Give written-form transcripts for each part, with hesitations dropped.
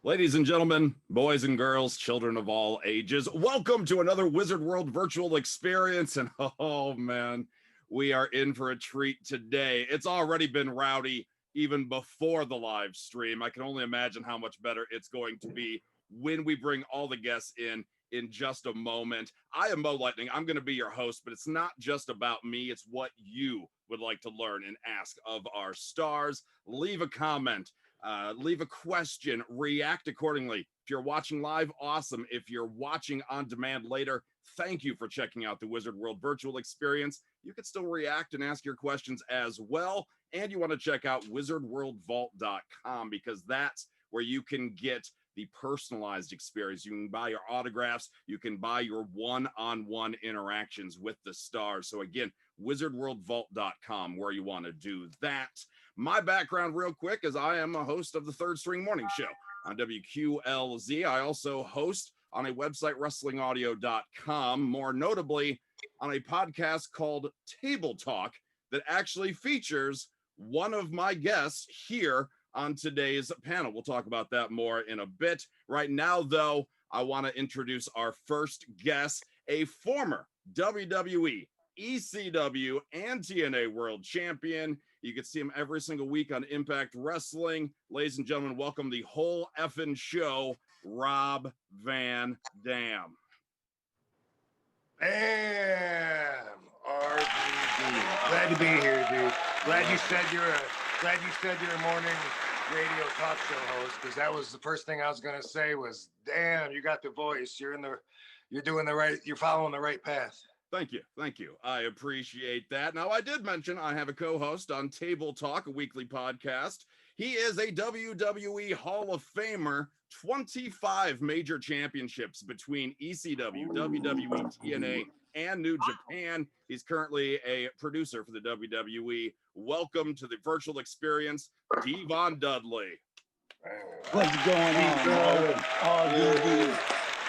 Ladies and gentlemen, boys and girls, children of all ages, welcome to another Wizard World virtual experience. And oh man, we are in for a treat today. It's already been rowdy even before the live stream. I can only imagine how much better it's going to be when we bring all the guests in just a moment. I am Mo Lightning. I'm going to be your host, but it's not just about me. It's what you would like to learn and ask of our stars. Leave a comment. Leave a question, react accordingly. If you're watching live, awesome. If you're watching on demand later, thank you for checking out the Wizard World virtual experience. You can still react and ask your questions as well. And you want to check out wizardworldvault.com because that's where you can get the personalized experience. You can buy your autographs. You can buy your one-on-one interactions with the stars. So again, wizardworldvault.com where you want to do that. My background real quick is I am a host of the Third String Morning Show on WQLZ. I also host on a website, wrestlingaudio.com, more notably on a podcast called Table Talk that actually features one of my guests here on today's panel. We'll talk about that more in a bit. Right now, though, I want to introduce our first guest, a former WWE, ECW, and TNA World Champion. You can see him every single week on Impact Wrestling. Ladies and gentlemen, welcome the whole effing show, Rob Van Dam. Bam! RVD. Glad to be here, dude. Glad you said you're a morning radio talk show host, because that was the first thing I was gonna say was, damn, you got the voice. You're following the right path. Thank you. I appreciate that. Now, I did mention I have a co-host on Table Talk, a weekly podcast. He is a WWE Hall of Famer, 25 major championships between ECW, WWE, TNA, and New Japan. He's currently a producer for the WWE. Welcome to the virtual experience, Devon Dudley. What's going on? Oh, dude.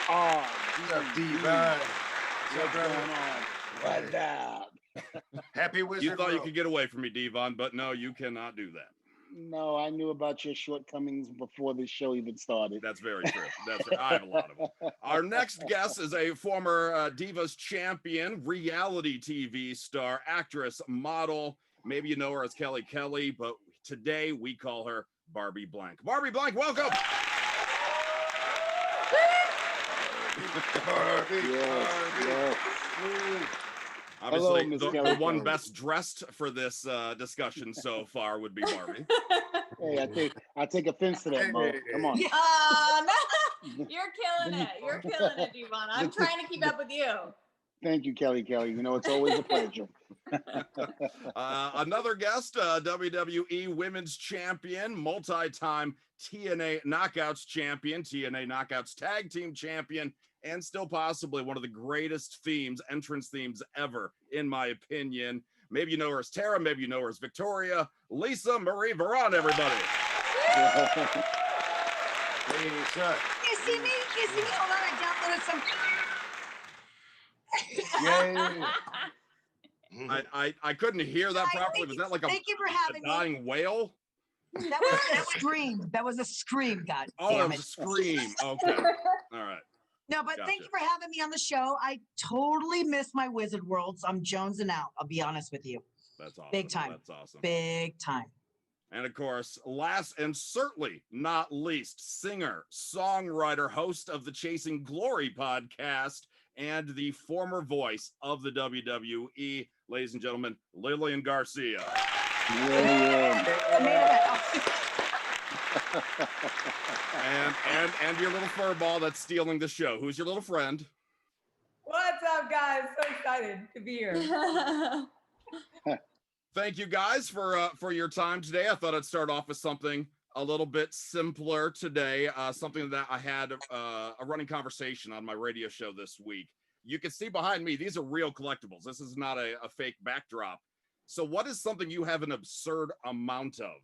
Oh, what's up, Devon? What's going on? What's up? Happy Wizard You thought World. you could get away from me, Devon, but no, you cannot do that. No, I knew about your shortcomings before the show even started. That's very true. That's right. I have a lot of them. Our next guest is a former Divas champion, reality TV star, actress, model. Maybe you know her as Kelly Kelly, but today we call her Barbie Blank. Barbie Blank, welcome. Yes. Obviously, Hello, the one best dressed for this discussion so far would be Barbie. Hey, I take offense to that, Mo. Come on. No. You're killing it. You're killing it, Devon. I'm trying to keep up with you. Thank you, Kelly. You know, it's always a pleasure. Another guest, WWE Women's Champion, multi-time TNA Knockouts Champion, TNA Knockouts Tag Team Champion, and still possibly one of the greatest entrance themes ever, in my opinion. Maybe you know her as Tara, maybe you know her as Victoria. Lisa Marie Varon, everybody. Hey, son. You see me? Hold on, I downloaded some. Yay. I couldn't hear that Guys, properly. Was that like thank you for a having me. dying whale? That was a scream. That was a scream, God Oh, damn that it. was a scream. Okay. All right. No, but Gotcha. thank you for having me on the show. I totally miss my Wizard Worlds. I'm jonesing out. I'll be honest with you. That's awesome. Big time. That's awesome. Big time. And of course, last and certainly not least, singer, songwriter, host of the Chasing Glory podcast, and the former voice of the WWE, ladies and gentlemen, Lilian Garcia. and your little furball that's stealing the show. Who's your little friend? What's up, guys? So excited to be here. Thank you guys for your time today. I thought I'd start off with something a little bit simpler today, something that I had a running conversation on my radio show this week. You can see behind me, these are real collectibles. This is not a fake backdrop. So what is something you have an absurd amount of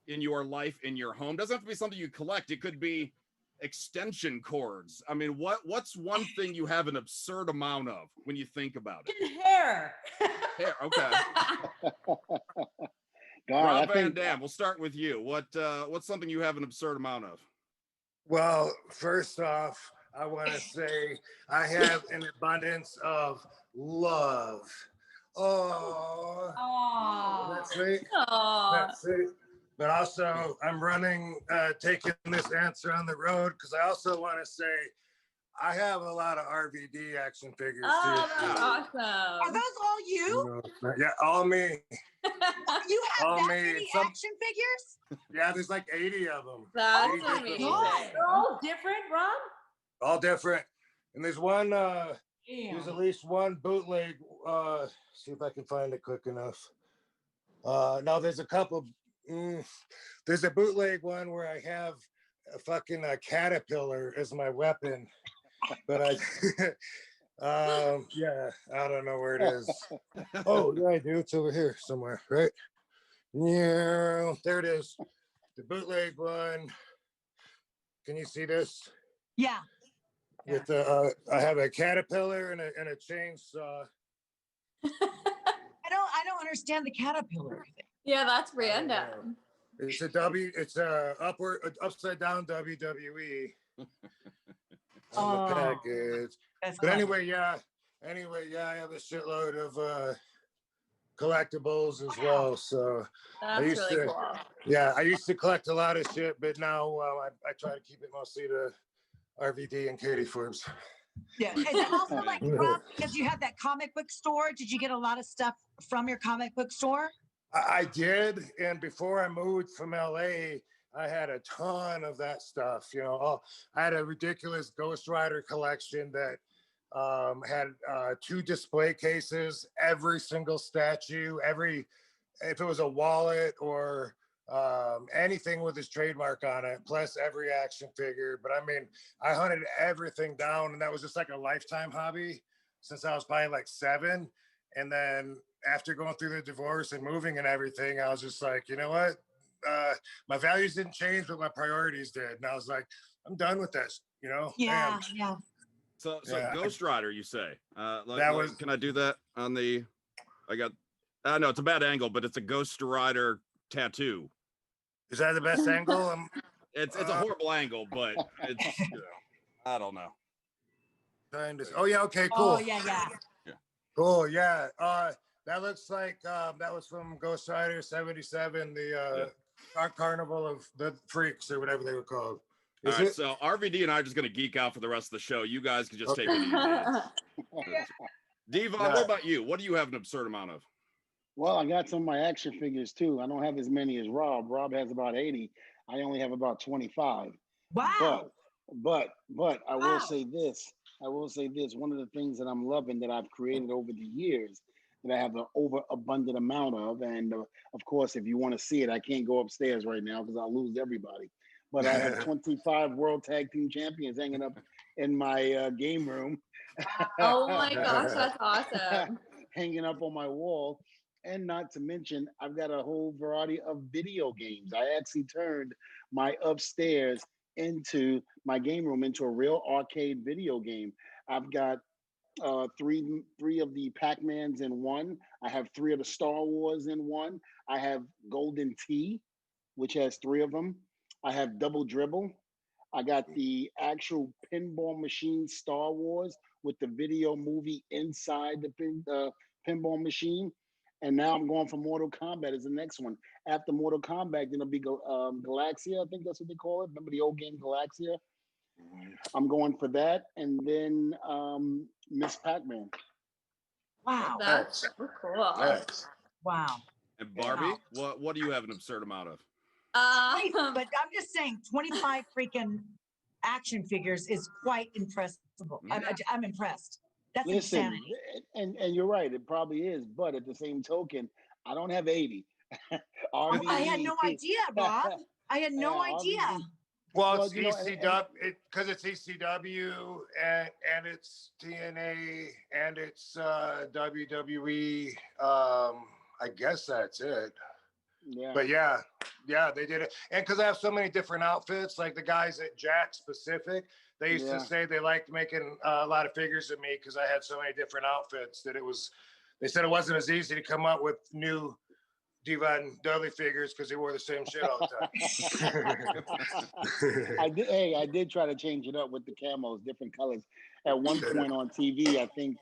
in your life, in your home? Doesn't have to be something you collect. It could be extension cords. I mean, what's one thing you have an absurd amount of when you think about it? Hair. Hair, okay. God, Rob Van Dam, we'll start with you. What's something you have an absurd amount of? Well, first off, I want to say I have an abundance of love. Oh, Oh. that's sweet. Oh. That's sweet. But also, I'm running, taking this answer on the road because I also want to say I have a lot of RVD action figures Oh, too. that's Are awesome. those all you? Yeah, all me. You have All that me. many Some, action figures? yeah, there's like 80 of them. That's 80 different amazing. ones. They're all different, Rob? All different. And there's one, there's at least one bootleg. See if I can find it quick enough. No, there's a couple. There's a bootleg one where I have a fucking caterpillar as my weapon, but I, yeah, I don't know where it is. Oh, yeah, I do. It's over here somewhere, right? Yeah, there it is. The bootleg one. Can you see this? Yeah. With I have a caterpillar and a chainsaw. I don't understand the caterpillar thing. Yeah, that's I don't know. random. It's a upside down WWE on the package. That's But clever. anyway, yeah, I have a shitload of collectibles as well. So That's used really to- cool. yeah, I used to collect a lot of shit, but now I try to keep it mostly to RVD and Katie Forbes. Yeah. Is it also like, Rob, because you have that comic book store? Did you get a lot of stuff from your comic book store? I did, and before I moved from LA, I had a ton of that stuff. You know, I had a ridiculous Ghost Rider collection that had 2 display cases, every single statue, if it was a wallet or anything with his trademark on it, plus every action figure. But I mean, I hunted everything down, and that was just like a lifetime hobby since I was probably like 7. And then after going through the divorce and moving and everything, I was just like, you know what? My values didn't change, but my priorities did. And I was like, I'm done with this, you know? Yeah, Damn. yeah. So Yeah. Ghost Rider, you say? That was- Can I do that on the? I got. No, it's a bad angle, but it's a Ghost Rider tattoo. Is that the best angle? It's a horrible angle, but it's. I don't know. Trying to. Oh yeah. Okay. Cool. Oh, yeah, yeah. Cool. Yeah. That looks like that was from Ghost Rider '77, the Carnival of the Freaks or whatever they were called. All right, so RVD and I are just going to geek out for the rest of the show. You guys can just take it easy. Devon, what about you? What do you have an absurd amount of? Well, I got some of my action figures too. I don't have as many as Rob. Rob has about 80. I only have about 25. Wow. But I will Wow. say this. I will say this. One of the things that I'm loving that I've created over the years that I have an overabundant amount of, and of course, if you want to see it, I can't go upstairs right now because I'll lose everybody. But I have 25 World Tag Team Champions hanging up in my game room. Oh my gosh, that's awesome. Hanging up on my wall. And not to mention, I've got a whole variety of video games. I actually turned my upstairs into my game room into a real arcade video game. I've got three of the Pac-Mans in one. I have 3 of the Star Wars in one. I have Golden Tee, which has 3 of them. I have Double Dribble. I got the actual pinball machine Star Wars with the video movie inside the pinball machine. And now I'm going for Mortal Kombat as the next one. After Mortal Kombat, then it'll be Galaxia. I think that's what they call it. Remember the old game Galaxia? I'm going for that. And then Miss Pac-Man. Wow. That's so cool. Yes. Wow. And Barbie, what do you have an absurd amount of? Wait, but I'm just saying 25 freaking action figures is quite impressive. I'm impressed. That's Listen, insanity. and you're right, it probably is. But at the same token, I don't have 80. I had no idea, Bob. I had no idea. Well, it's you know, ECW because it's ECW and it's TNA and it's WWE. I guess that's it. Yeah. But yeah, they did it. And because I have so many different outfits, like the guys at Jack Specific, they used to say they liked making a lot of figures of me because I had so many different outfits that they said it wasn't as easy to come up with new Devon Dudley figures because he wore the same shit all the time. I did try to change it up with the camos, different colors. At one point on TV, I think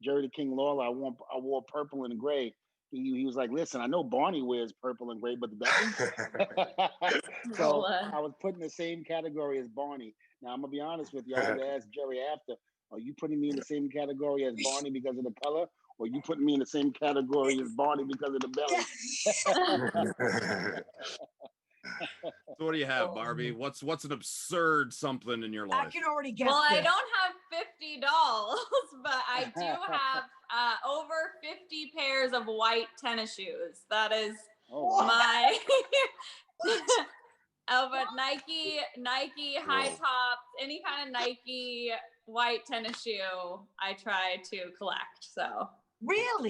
Jerry the King Lawler, I wore purple and gray. He was like, listen, I know Barney wears purple and gray, but the Dudleys. So I was put in the same category as Barney. Now, I'm going to be honest with you. I would ask Jerry after, are you putting me in the same category as Barney because of the color? Or you putting me in the same category as Barney because of the belly? So what do you have, Barbie? What's an absurd something in your life? I can already guess. Well, this. I don't have 50 dolls, but I do have over 50 pairs of white tennis shoes. That is my but Nike high tops, any kind of Nike white tennis shoe, I try to collect. So really.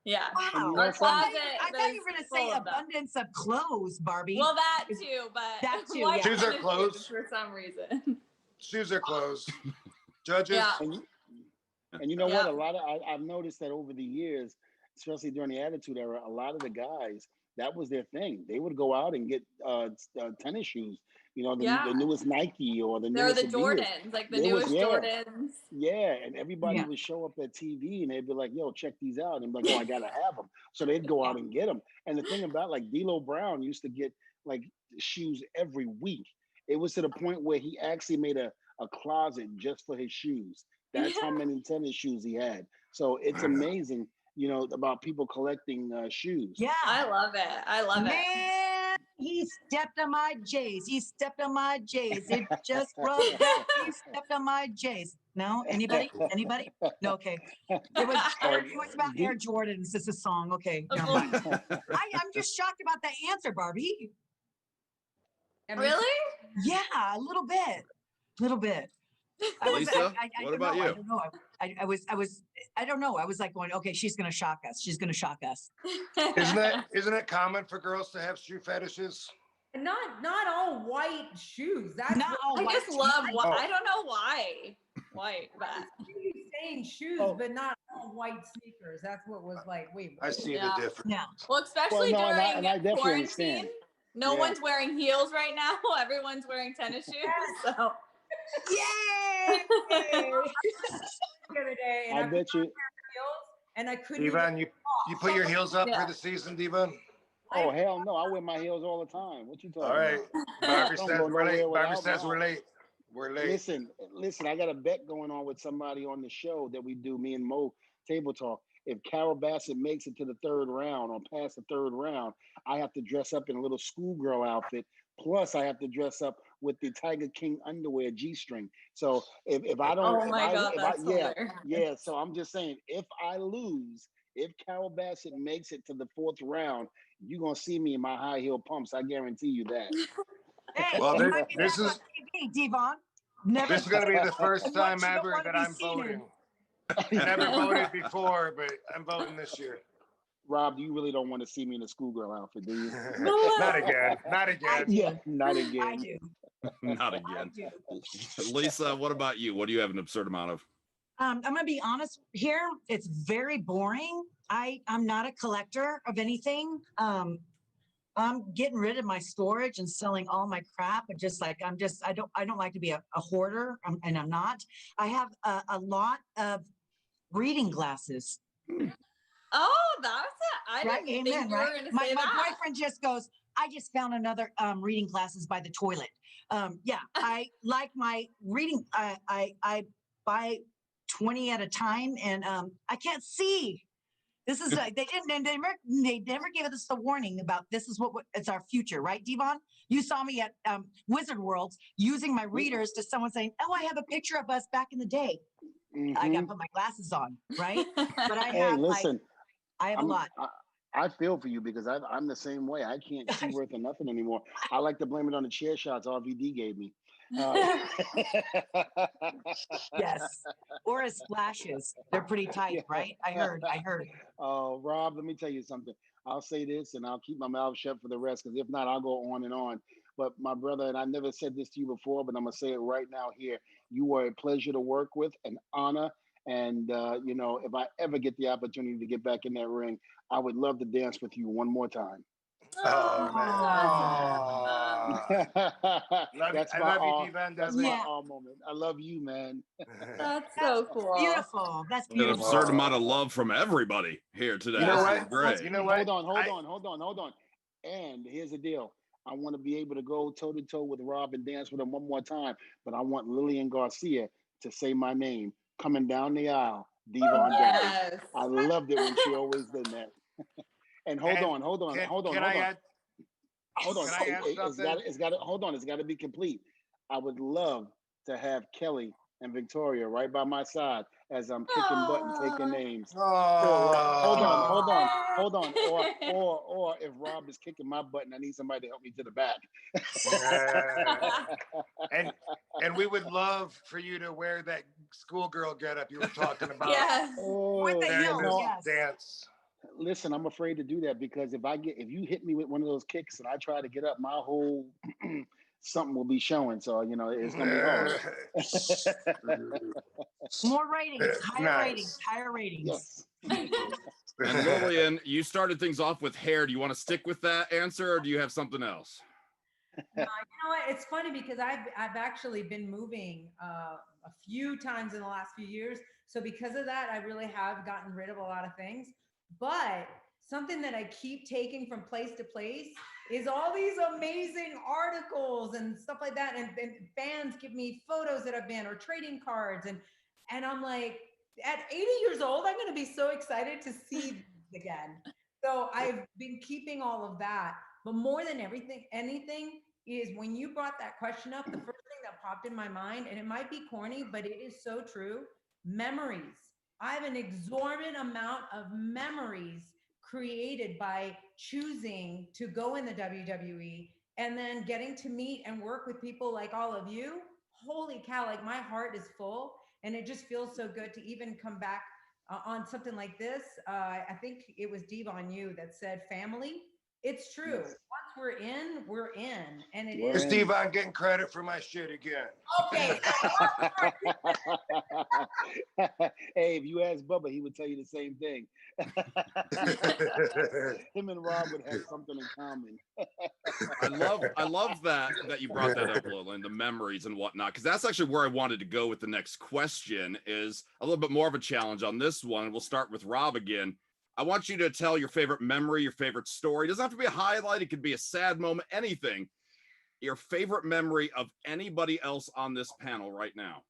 Yeah. Wow. Our closet. I thought you were going to say abundance of clothes, Barbie. Well, that too, but that too. white Shoes are clothes for some reason. Shoes are clothes. Judges. Yeah. And you know what? I've noticed that over the years, especially during the Attitude Era, a lot of the guys, that was their thing. They would go out and get tennis shoes. You know, the newest Nike or the newest They're the Adidas. Jordans, like the newest Jordans. Yeah, and everybody would show up at TV and they'd be like, yo, check these out. And they'd be like, oh, I got to have them. So they'd go out and get them. And the thing about like D'Lo Brown used to get like shoes every week. It was to the point where he actually made a closet just for his shoes. That's how many tennis shoes he had. So it's amazing, you know, about people collecting shoes. Yeah. I love it. I love it. He stepped on my J's. He stepped on my J's. It just rubbed out. He stepped on my J's. No? Anybody? Anybody? No, okay. It was about Air Jordans. It's a song. Okay. Never mind. I'm just shocked about that answer, Barbie. Really? Yeah, a little bit. A little bit. Lisa, what about you? I don't know. I don't know. I was like going, okay, she's gonna shock us. She's gonna shock us. Isn't it common for girls to have shoe fetishes? Not all white shoes. That's not all I white. just love I don't know why. White that. You saying shoes, but not all white sneakers. That's what was like. Wait. I see the difference. Yeah. Well, especially during quarantine. Understand. No one's wearing heels right now. Everyone's wearing tennis shoes. So. Yay! The other day, and I bet you. And I couldn't. Devon, you put your heels up for the season, Devon? Oh hell no! I wear my heels all the time. What you talking all right. about? Barbie says we're late. Barbie says we're late. We're late. Listen. I got a bet going on with somebody on the show that we do. Me and Mo Table Talk. If Carol Bassett makes it to the third round or past the third round, I have to dress up in a little schoolgirl outfit. Plus, I have to dress up with the Tiger King underwear G-string. So if I don't, So I'm just saying, if I lose, if Carol Bassett makes it to the fourth round, you're gonna see me in my high heel pumps. I guarantee you that. Hey, well, this is Devon. This is gonna be the first time ever that I'm voting. Never voted before, but I'm voting this year. Rob, you really don't want to see me in a schoolgirl outfit, do you? Not again. Not again. Yeah, not again. I do. Not again. Lisa, what about you? What do you have an absurd amount of? I'm going to be honest here. It's very boring. I'm not a collector of anything. I'm getting rid of my storage and selling all my crap. And I don't like to be a hoarder, and I'm not. I have a lot of reading glasses. Oh, that's it. I right? didn't Amen, think you were going to my say that. boyfriend just goes, I just found another reading glasses by the toilet. I like my reading. I buy 20 at a time, and I can't see. This is they never gave us the warning about this is what it's our future, right, Devon? You saw me at Wizard Worlds using my readers to someone saying, "Oh, I have a picture of us back in the day." Mm-hmm. I got to put my glasses on, right? But I have I have a lot. I feel for you because I'm the same way. I can't see worth of nothing anymore. I like to blame it on the chair shots RVD gave me. Yes, or as splashes. They're pretty tight, right? I heard. Oh, Rob, let me tell you something. I'll say this and I'll keep my mouth shut for the rest, because if not, I'll go on and on. But my brother, and I never said this to you before, but I'm going to say it right now here. You are a pleasure to work with, an honor, And you know, if I ever get the opportunity to get back in that ring, I would love to dance with you one more time. Oh man. Aw. Oh. That's I my love you, all. Divan That's Dudley. my Yeah. all moment. I love you, man. That's That's so cool. beautiful. That's An beautiful. absurd amount of love from everybody here today. You know This what? is great. You know what? Hold on. And here's the deal. I want to be able to go toe to toe with Rob and dance with him one more time, but I want Lilian Garcia to say my name coming down the aisle. Devon Dudley. Yes. I loved it when she always did that. And hold And on. Can I add? Hold on. Can I add something? Hold on. It's got to be complete. I would love to have Kelly and Victoria right by my side as I'm kicking butt and taking names. Oh. Hold on. Or if Rob is kicking my butt and I need somebody to help me to the back. And we would love for you to wear that schoolgirl getup you were talking about. Yes. With the during heels, this yes. dance. Listen, I'm afraid to do that because if you hit me with one of those kicks and I try to get up, my whole something will be showing. So you know it's gonna be hard. More ratings, higher Nice. ratings, higher ratings. Yes. And Lilian, you started things off with hair. Do you want to stick with that answer, or do you have something else? You know what? It's funny because I've actually been moving a few times in the last few years. So because of that, I really have gotten rid of a lot of things. But something that I keep taking from place to place is all these amazing articles and stuff like that. And fans give me photos that I've been or trading cards. And I'm like, at 80 years old, I'm going to be so excited to see these again. So I've been keeping all of that. But more than anything is when you brought that question up, the first thing that popped in my mind, and it might be corny, but it is so true, memories. I have an exorbitant amount of memories created by choosing to go in the WWE and then getting to meet and work with people like all of you. Holy cow, like my heart is full and it just feels so good to even come back on something like this. I think it was Devon you that said family. It's true. Yes. Once we're in, and it We're is. Is Devon getting credit for my shit again? Okay. Hey, if you ask Bubba, he would tell you the same thing. Him and Rob would have something in common. I love that you brought that up, Lilian, the memories and whatnot, because that's actually where I wanted to go with the next question. Is a little bit more of a challenge on this one. We'll start with Rob again. I want you to tell your favorite memory, your favorite story. It doesn't have to be a highlight. It could be a sad moment, anything. Your favorite memory of anybody else on this panel right now.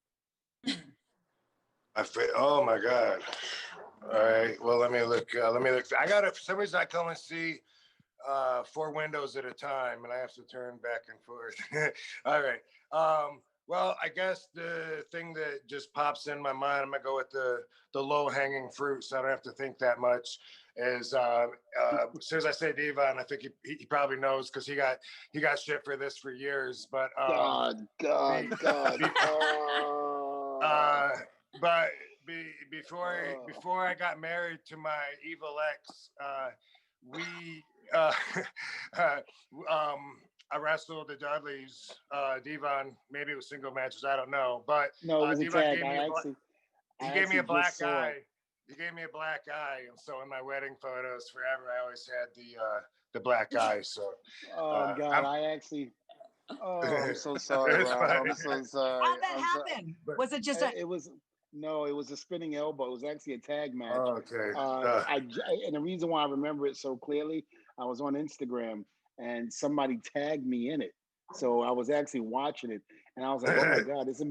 Oh my God. All right. Well, let me look. I got for some reason I can only see 4 windows at a time, and I have to turn back and forth. All right. Well, I guess the thing that just pops in my mind, I'm gonna go with the low hanging fruit, so I don't have to think that much. Is as soon as I say Devon, I think he probably knows because he got shit for this for years. But God. But before I got married to my evil ex, I wrestled the Dudleys. Devon, maybe it was single matches, I don't know. But No, it was a Devon tag. gave me he gave me a black eye. He gave me a black eye, and so in my wedding photos forever, I always had the black eye. So Oh God, I'm so sorry, Rob. I'm so sorry. How'd that happen? Was it just a? It was a spinning elbow. It was actually a tag match. Oh, okay. And the reason why I remember it so clearly, I was on Instagram and somebody tagged me in it. So I was actually watching it, and I was like, "Oh my God, this would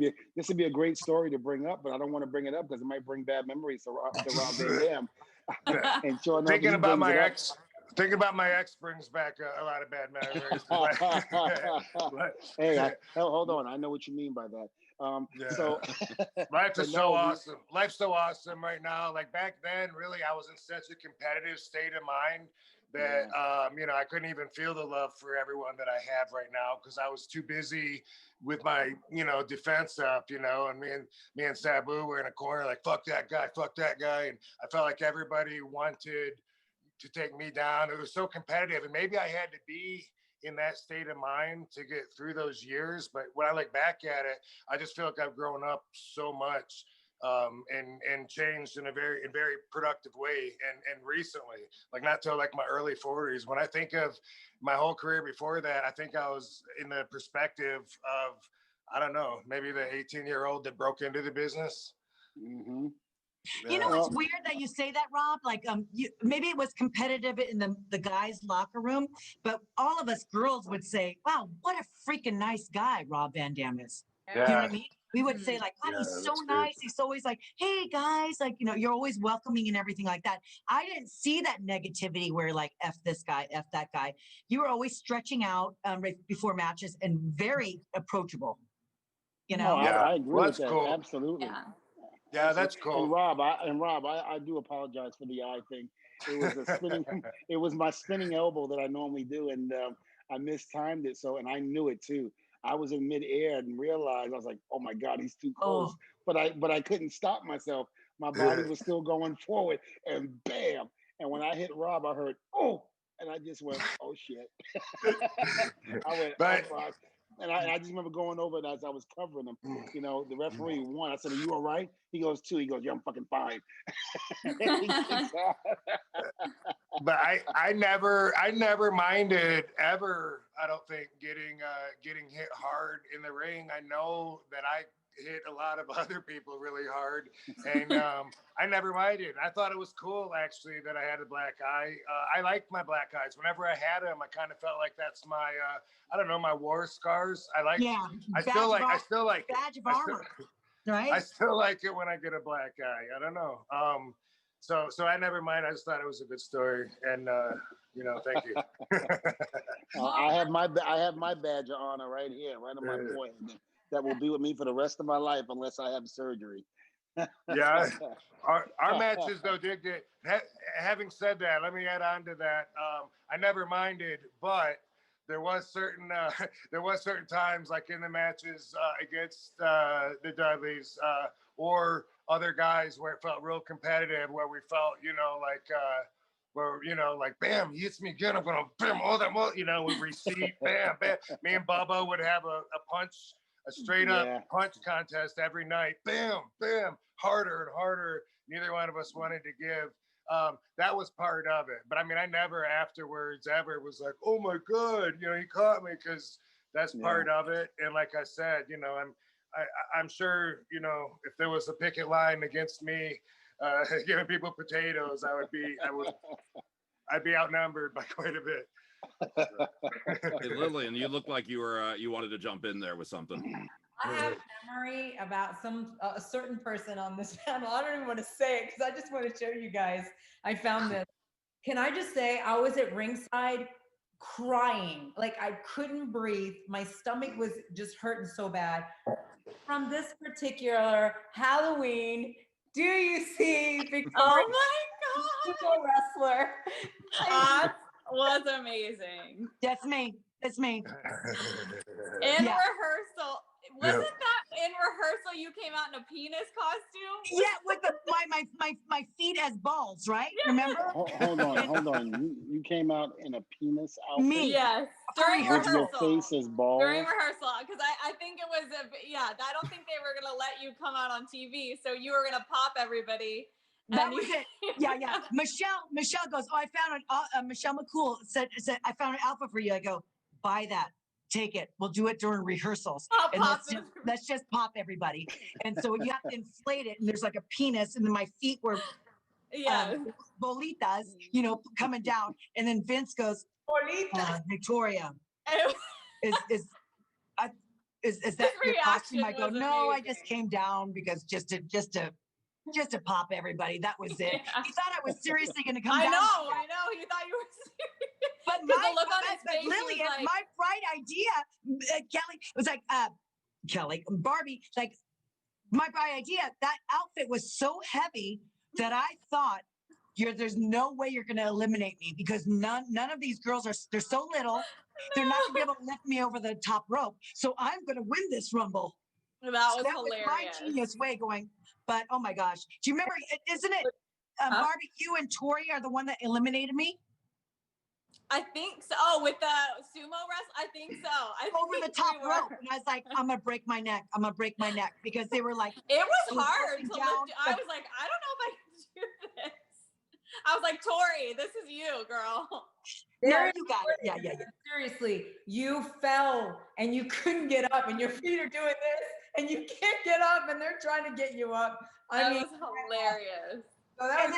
be a great story to bring up," but I don't want to bring it up because it might bring bad memories to Rob Van Dam. And sure enough, Thinking about my ex brings back a lot of bad memories. Hey, hold on, I know what you mean by that. So life is so awesome. Life's so awesome right now. Like back then, really, I was in such a competitive state of mind that I couldn't even feel the love for everyone that I have right now because I was too busy with my defense up, and me and Sabu were in a corner like fuck that guy, and I felt like everybody wanted to take me down. It was so competitive, and maybe I had to be in that state of mind to get through those years. But when I look back at it, I just feel like I've grown up so much and changed in a very productive way. And recently, like not till like my early 40s, when I think of my whole career before that, I think I was in the perspective of, I don't know, maybe the 18-year-old that broke into the business. Mm-hmm. You know, it's weird that you say that, Rob. Like, maybe it was competitive in the guys' locker room, but all of us girls would say, "Wow, what a freaking nice guy Rob Van Dam is." Yeah. You know what I mean? We would say like, "God, Yeah, he's so that's nice." great. He's always like, "Hey guys," like, you know, you're always welcoming and everything like that. I didn't see that negativity where like, "F this guy, F that guy." You were always stretching out right before matches and very approachable. You No, know? I agree Well, with that's that. cool. Absolutely. Yeah. Yeah, that's cool. And Rob, I do apologize for the eye thing. It was a spinning. It was my spinning elbow that I normally do, and I mistimed it. So, and I knew it too. I was in midair and realized I was like, "Oh my God, he's too close." Oh. But I couldn't stop myself. My body was still going forward, and bam! And when I hit Rob, I heard, "Oh!" And I just went, "Oh shit!" I went, But- "Oh fuck!" And I just remember going over it as I was covering him. You know, the referee won. I said, "Are you all right?" He goes, "2." He goes, "Yeah, I'm fucking fine." He kicks out. But I never minded ever. I don't think getting hit hard in the ring. I know that I hit a lot of other people really hard, and I never minded. I thought it was cool actually that I had a black eye. I liked my black eyes. Whenever I had them, I kind of felt like that's my I don't know, my war scars. Yeah. I still like badge of armor. Right? I still like it when I get a black eye. I don't know. So I never mind. I just thought it was a good story, and you know, thank you. I have my badge of honor right here, right on my forehead. That will be with me for the rest of my life unless I have surgery. Yeah, our matches though did get. Having said that, let me add on to that. I never minded, but there was certain times like in the matches against the Dudleys or other guys where it felt real competitive, where we felt, you know, like where, you know, like, bam, he hits me again, I'm gonna bam all that more, you know, we receive, bam, bam. Me and Bubba would have a punch, a straight up punch contest every night, bam, bam, harder and harder. Neither one of us wanted to give. That was part of it. But I mean, I never afterwards ever was like, "Oh my God, you know, he caught me," because that's part of it. And like I said, you know, I'm sure, you know, if there was a picket line against me, giving people potatoes, I'd be outnumbered by quite a bit. Hey, Lilian, you look like you were you wanted to jump in there with something. I have a memory about a certain person on this panel. I don't even want to say it because I just want to show you guys. I found this. Can I just say I was at ringside crying, like I couldn't breathe. My stomach was just hurting so bad. From this particular Halloween, do you see Victoria? Oh my God, wrestler? That was amazing. That's me. That's me. In rehearsal. Wasn't that in rehearsal you came out in a penis costume? Yeah, with my feet as balls, right? Remember? Hold on. You came out in a penis outfit? Me. Yes. During With rehearsal. your face as balls? During rehearsal. Because I think it was I don't think they were gonna let you come out on TV. So you were gonna pop everybody. That was it. Yeah. Michelle goes, "Oh, I found it." Michelle McCool said, "I found an outfit for you." I go, "Buy that. Take it. We'll do it during rehearsals. And let's just pop everybody." And so you have to inflate it, and there's like a penis, and then my feet were bolitas, you know, coming down. And then Vince goes, "Victoria, is that your costume?" I go, "No, I just came down because just to pop everybody. That was it." Yeah. He thought I was seriously going to come I down. know. He thought you were serious. But the look on his face, Lilian, like, my bright idea, Kelly, it was like, Barbie, like, my bright idea, that outfit was so heavy that I thought, there's no way you're going to eliminate me because none of these girls they're so little, they're not going to be able to lift me over the top rope. So I'm going to win this Rumble. That was was hilarious. my genius way going, but oh my gosh. Do you remember, isn't it, Barbie, you and Tori are the one that eliminated me? I think so. Oh, with the sumo wrestle, I think so. Over the top rope, and I was like, I'm gonna break my neck. I'm gonna break my neck because they were like, it was was hard working to down lift. I was like, I don't know if I can do this. I was like, Tori, this is you, girl. no, you got it. Yeah. Seriously, you fell and you couldn't get up, and your feet are doing this, and you can't get up, and they're trying to get you up. That was hilarious. So And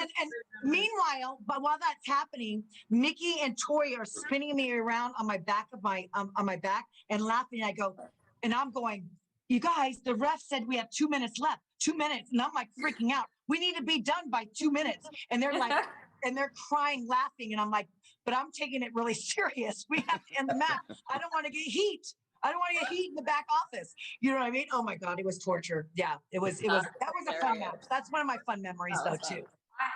meanwhile, but while that's happening, Mickey and Tori are spinning me around on my back on my back and laughing. I go, and I'm going, you guys, the ref said we have 2 minutes left. 2 minutes. And I'm like freaking out. We need to be done by 2 minutes. And they're like, and they're crying, laughing. And I'm like, but I'm taking it really serious. We have to end the match. I don't want to get heat. I don't want to get heat in the back office. You know what I mean? Oh my God, it was torture. Yeah, it was. That was a fun match. That's one of my fun memories though too.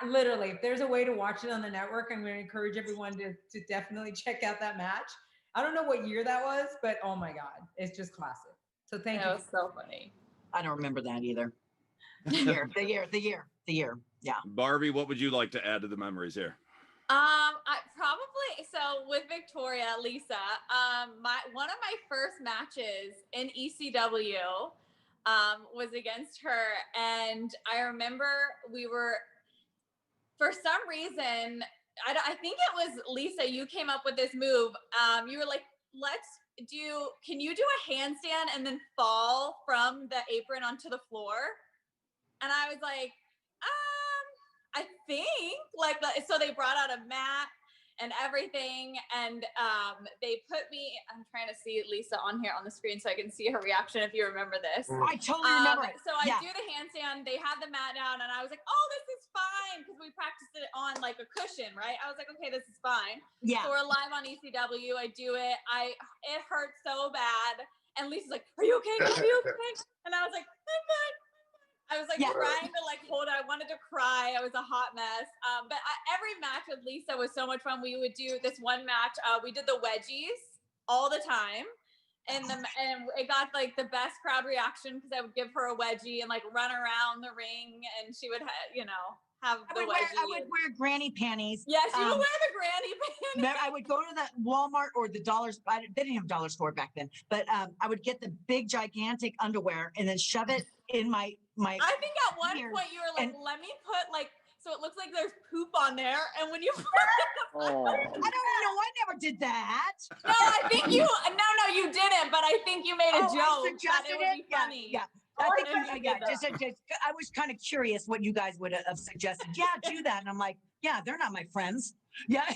Literally, if there's a way to watch it on the network, I'm going to encourage everyone to definitely check out that match. I don't know what year that was, but oh my God, it's just classic. So thank you. That was so funny. I don't remember that either. The year. Yeah. Barbie, what would you like to add to the memories here? I probably, so with Victoria, Lisa, one of my first matches in ECW was against her, and I remember we were, for some reason, I think it was Lisa, you came up with this move. You were like, can you do a handstand and then fall from the apron onto the floor? And I was like, I think so they brought out a mat and everything. And they put me, I'm trying to see Lisa on here on the screen so I can see her reaction if you remember this. I totally remember it. So I do the handstand, they had the mat down and I was like, oh, this is fine. Cause we practiced it on like a cushion, right? I was like, okay, this is fine. Yeah. So we're live on ECW. I do it. It hurt so bad. And Lisa's like, are you okay? Are you okay? And I was like, I'm fine. I was like trying to hold it. I wanted to cry. I was a hot mess. But every match with Lisa was so much fun. We would do this one match. We did the wedgies all the time. And it got like the best crowd reaction because I would give her a wedgie and like run around the ring and she would, have the wedgie. I would wear granny panties. Yes, you would wear the granny panties. I would go to the Walmart or the dollars. They didn't have dollar store back then, but I would get the big gigantic underwear and then shove it in my. I think at one point you were like, let me put so it looks like there's poop on there. And when you put I don't know. I never did that. No, I think you didn't, but I think you made a joke that it would be funny. Yeah. I think I was kind of curious what you guys would have suggested. Yeah, do that. And I'm like, yeah, they're not my friends. Yeah. I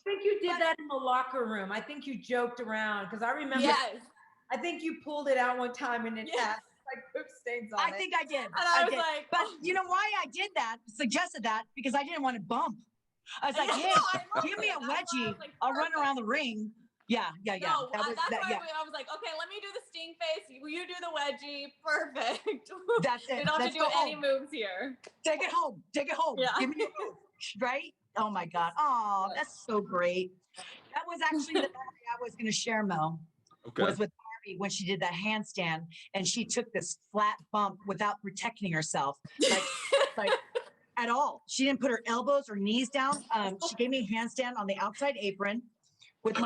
think you did that in the locker room. I think you joked around because I remember. Yes. I think you pulled it out one time and it had like poop stains on it. I think I did. And I was like, but you know why I did that? Suggested that because I didn't want to bump. I was like, hey, give me a wedgie. I'll run around the ring. Yeah. No, that's why I was like, okay, let me do the sting face. You do the wedgie. Perfect. That's it. We don't have to do any moves here. Take it home. Yeah. Give me a move. Right? Oh my God. Oh, that's so great. That was actually the memory I was going to share, Mel. Okay. Was with Barbie when she did that handstand and she took this flat bump without protecting herself. Like at all. She didn't put her elbows or knees down. She gave me a handstand on the outside apron with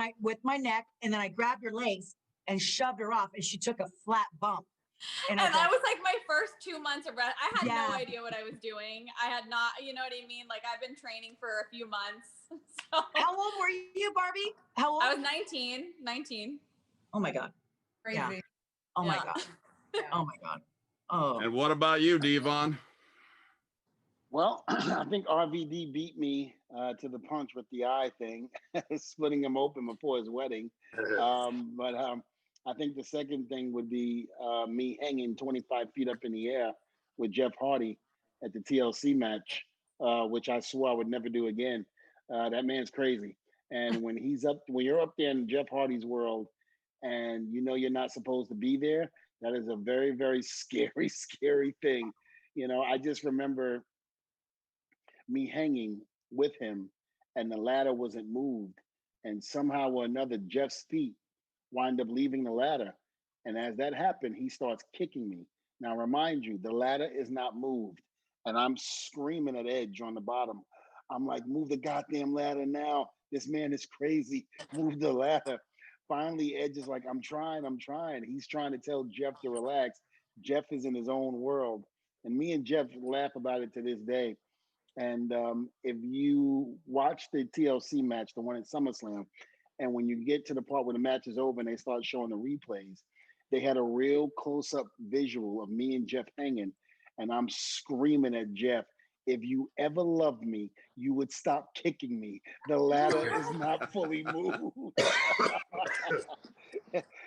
my neck, and then I grabbed her legs and shoved her off, and she took a flat bump. And that was like my first 2 months of rest. I had no idea what I was doing. I had not, you know what I mean? Like I've been training for a few months. So. How old were you, Barbie? How old? I was 19. Oh my God. Crazy. Yeah. Oh my God. Oh my God. Oh. And what about you, Devon? Well, I think RVD beat me to the punch with the eye thing, splitting him open before his wedding. But I think the second thing would be me hanging 25 feet up in the air with Jeff Hardy at the TLC match, which I swore I would never do again. That man's crazy. And when you're up there in Jeff Hardy's world and you know you're not supposed to be there, that is a very, very scary, scary thing. You know, I just remember me hanging with him and the ladder wasn't moved. And somehow or another, Jeff's feet wind up leaving the ladder. And as that happened, he starts kicking me. Now, remind you, the ladder is not moved. And I'm screaming at Edge on the bottom. I'm like, move the goddamn ladder now. This man is crazy. Move the ladder. Finally, Edge is like, I'm trying. He's trying to tell Jeff to relax. Jeff is in his own world. And me and Jeff laugh about it to this day. And if you watch the TLC match, the one at SummerSlam, and when you get to the part where the match is over and they start showing the replays, they had a real close-up visual of me and Jeff hanging, and I'm screaming at Jeff, if you ever loved me, you would stop kicking me. The ladder is not fully moved.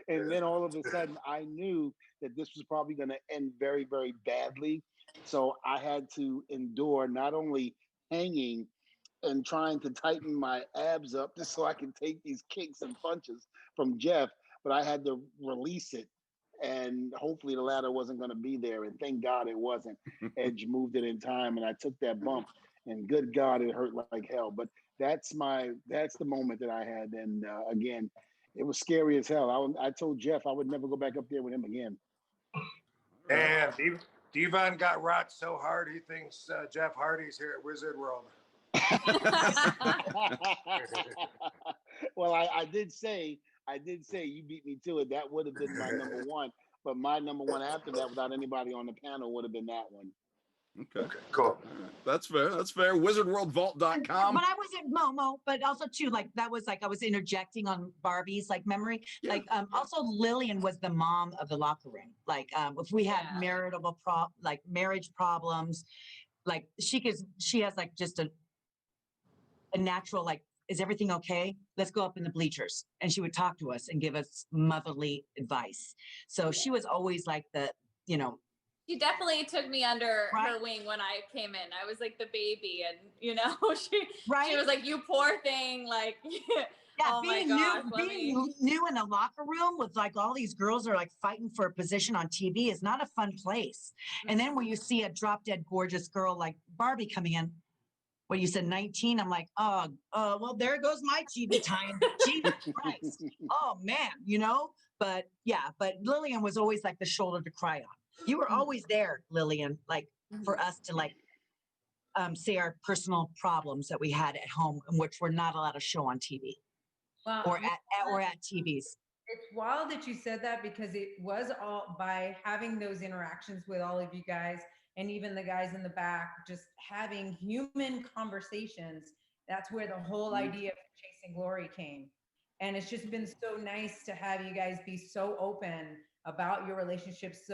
And then all of a sudden, I knew that this was probably going to end very, very badly. So I had to endure not only hanging and trying to tighten my abs up just so I can take these kicks and punches from Jeff, but I had to release it. And hopefully the ladder wasn't going to be there. And thank God it wasn't. Edge moved it in time and I took that bump. And good God, it hurt like hell. But that's the moment that I had. And again, it was scary as hell. I told Jeff I would never go back up there with him again. And Devon got rocked so hard he thinks Jeff Hardy's here at Wizard World. Well, I did say you beat me to it. That would have been my number one. But my number one after that, without anybody on the panel, would have been that one. Okay, cool. That's fair. wizardworldvault.com. But I was at Momo, but also too, like that was like I was interjecting on Barbie's like memory. Yeah. Like also Lilian was the mom of the locker room. Like if we had marriage problems, like she has like just a natural like, is everything okay? Let's go up in the bleachers. And she would talk to us and give us motherly advice. So she was always like she definitely took me under her wing when I came in. I was like the baby, and she was like, "You poor thing," like, oh being new in a locker room with like all these girls are like fighting for a position on TV is not a fun place. And then when you see a drop dead gorgeous girl like Barbie coming in, what you said 19, I'm like, well, there goes my TV time. Jesus Christ. Oh man, but Lilian was always like the shoulder to cry on. You were always there, Lilian, like for us to like say our personal problems that we had at home, and which were not allowed to show on TV or at TVs. It's wild that you said that because it was all by having those interactions with all of you guys and even the guys in the back, just having human conversations. That's where the whole idea of Chasing Glory came. And it's just been so nice to have you guys be so open about your relationships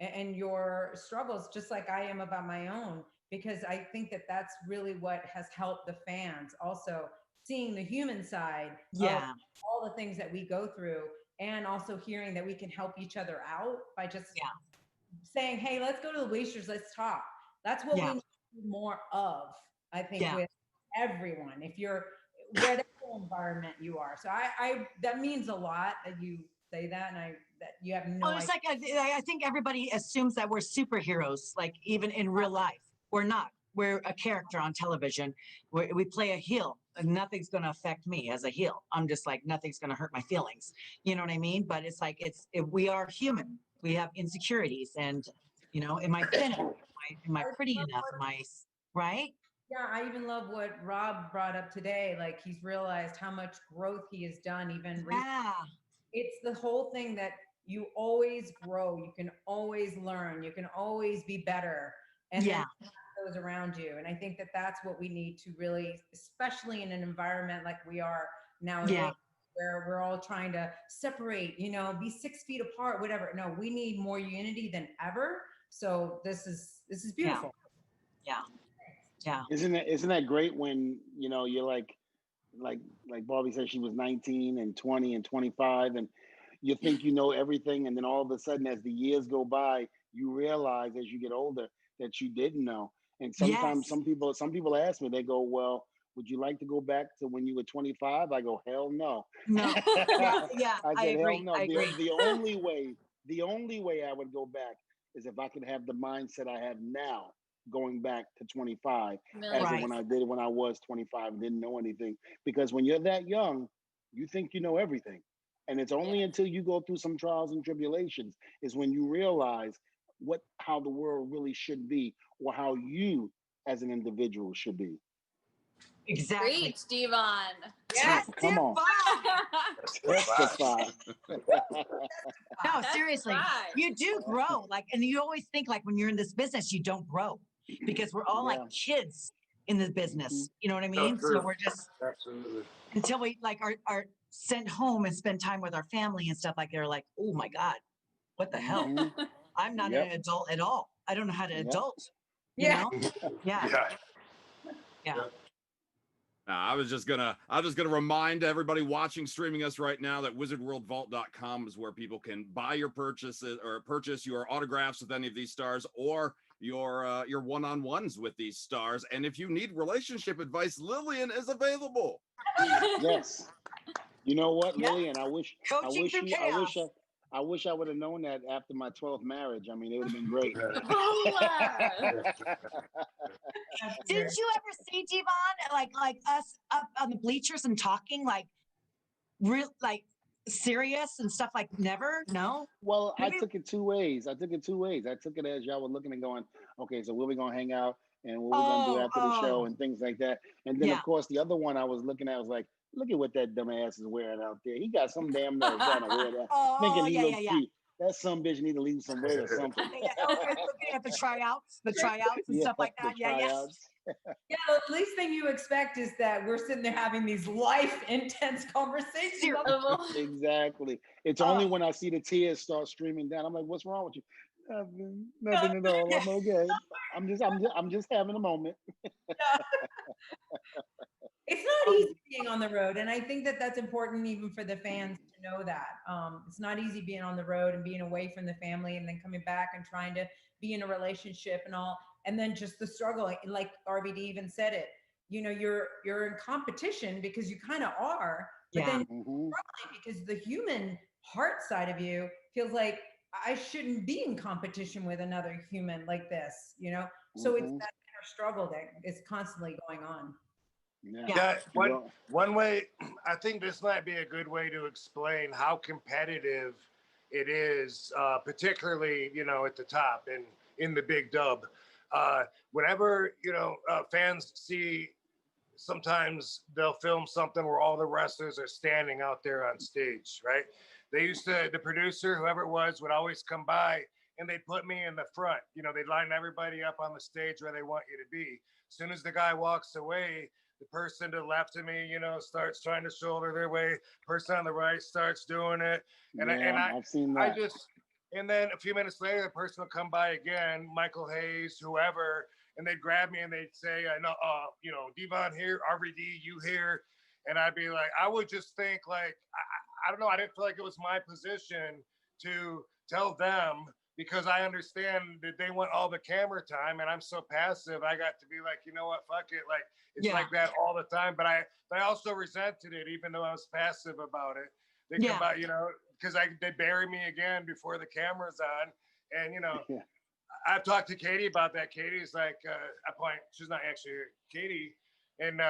and your struggles, just like I am about my own, because I think that that's really what has helped the fans also seeing the human side of all the things that we go through, and also hearing that we can help each other out by just saying, hey, let's go to the bleachers, let's talk. That's what we need more of, I think, with everyone, if you're whatever environment you are. So I that means a lot that you say that, and that you have no it's idea. Like I think everybody assumes that we're superheroes, like even in real life. We're not. We're a character on television. We play a heel, and nothing's going to affect me as a heel. I'm just like, nothing's going to hurt my feelings. You know what I mean? But it's like, we are human. We have insecurities, and am I thin enough? Am I pretty enough? Am I right? Yeah, I even love what Rob brought up today. Like he's realized how much growth he has done even recently. It's the whole thing that you always grow, you can always learn, you can always be better, and then those around you. And I think that that's what we need to really, especially in an environment like we are nowadays, where we're all trying to separate, be 6 feet apart, whatever. No, we need more unity than ever. So this is beautiful. Yeah. Isn't that great when you're like Barbie said, she was 19 and 20 and 25, and you think you know everything, and then all of a sudden, as the years go by, you realize as you get older that you didn't know. And sometimes some people ask me, they go, "Well, would you like to go back to when you were 25?" I go, "Hell no." No. I said, agree. "Hell no." The only way I would go back is if I could have the mindset I have now, going back to 25, as when I did when I was 25 and didn't know anything. Because when you're that young, you think you know everything. And it's only until you go through some trials and tribulations is when you realize how the world really should be, or how you as an individual should be. Exactly. Preach, Devon. Yes. Come on. Testify. No, That's seriously, right. you do grow. Like, and you always think like when you're in this business, you don't grow because we're all like kids in the business. You know what I mean? So we're just Absolutely. until we like are sent home and spend time with our family and stuff like they're like, oh my God, what the hell? I'm not an adult at all. I don't know how to adult. You know? Yeah. I was just gonna remind everybody watching, streaming us right now that wizardworldvault.com is where people can buy your purchases or purchase your autographs with any of these stars or your one-on-ones with these stars. And if you need relationship advice, Lilian is available. Yes. You know what, Yeah. Lilian? I wish I would have known that after my 12th marriage. I mean, it would have been great. Didn't you ever see Devon like us up on the bleachers and talking like real like serious and stuff like never? No. Well, I took it two ways. I took it as y'all were looking and going, okay, so where we gonna hang out and what we gonna do after the show and things like that. And then of course the other one I was looking at was like, look at what that dumbass is wearing out there. He got some damn nerve trying to wear that, thinking he looks cute. That some bitch need to lose some weight or something. Looking at the tryouts and stuff like that. Yeah. The least thing you expect is that we're sitting there having these life intense conversations. Exactly. It's only when I see the tears start streaming down, I'm like, what's wrong with you? Nothing at all. I'm okay. I'm just having a moment. It's not easy being on the road, and I think that that's important even for the fans to know that. It's not easy being on the road and being away from the family and then coming back and trying to be in a relationship and all, and then just the struggle. Like RVD even said it, you know, you're in competition because you kind of are, but then struggling because the human heart side of you feels like I shouldn't be in competition with another human like this, you know? So it's that inner struggle that is constantly going on. Yeah. One way, I think this might be a good way to explain how competitive it is, particularly, you know, at the top and in the big dub. Whenever, you know, fans see, sometimes they'll film something where all the wrestlers are standing out there on stage, right? The producer, whoever it was, would always come by and they'd put me in the front. You know, they'd line everybody up on the stage where they want you to be. As soon as the guy walks away, the person to the left of me, you know, starts trying to shoulder their way. Person on the right starts doing it. I've seen that. And then a few minutes later, the person will come by again, Michael Hayes, whoever, and they'd grab me and they'd say, you know, Devon here, RVD, you here. And I'd be like, I would just think like, I don't know, I didn't feel like it was my position to tell them, because I understand that they want all the camera time and I'm so passive. I got to be like, you know what, fuck it. Like, it's like that all the time. But I also resented it, even though I was passive about it. They come by, you know, because they bury me again before the camera's on. And, you know, I've talked to Katie about that. Katie's like, she's not actually here, Katie. And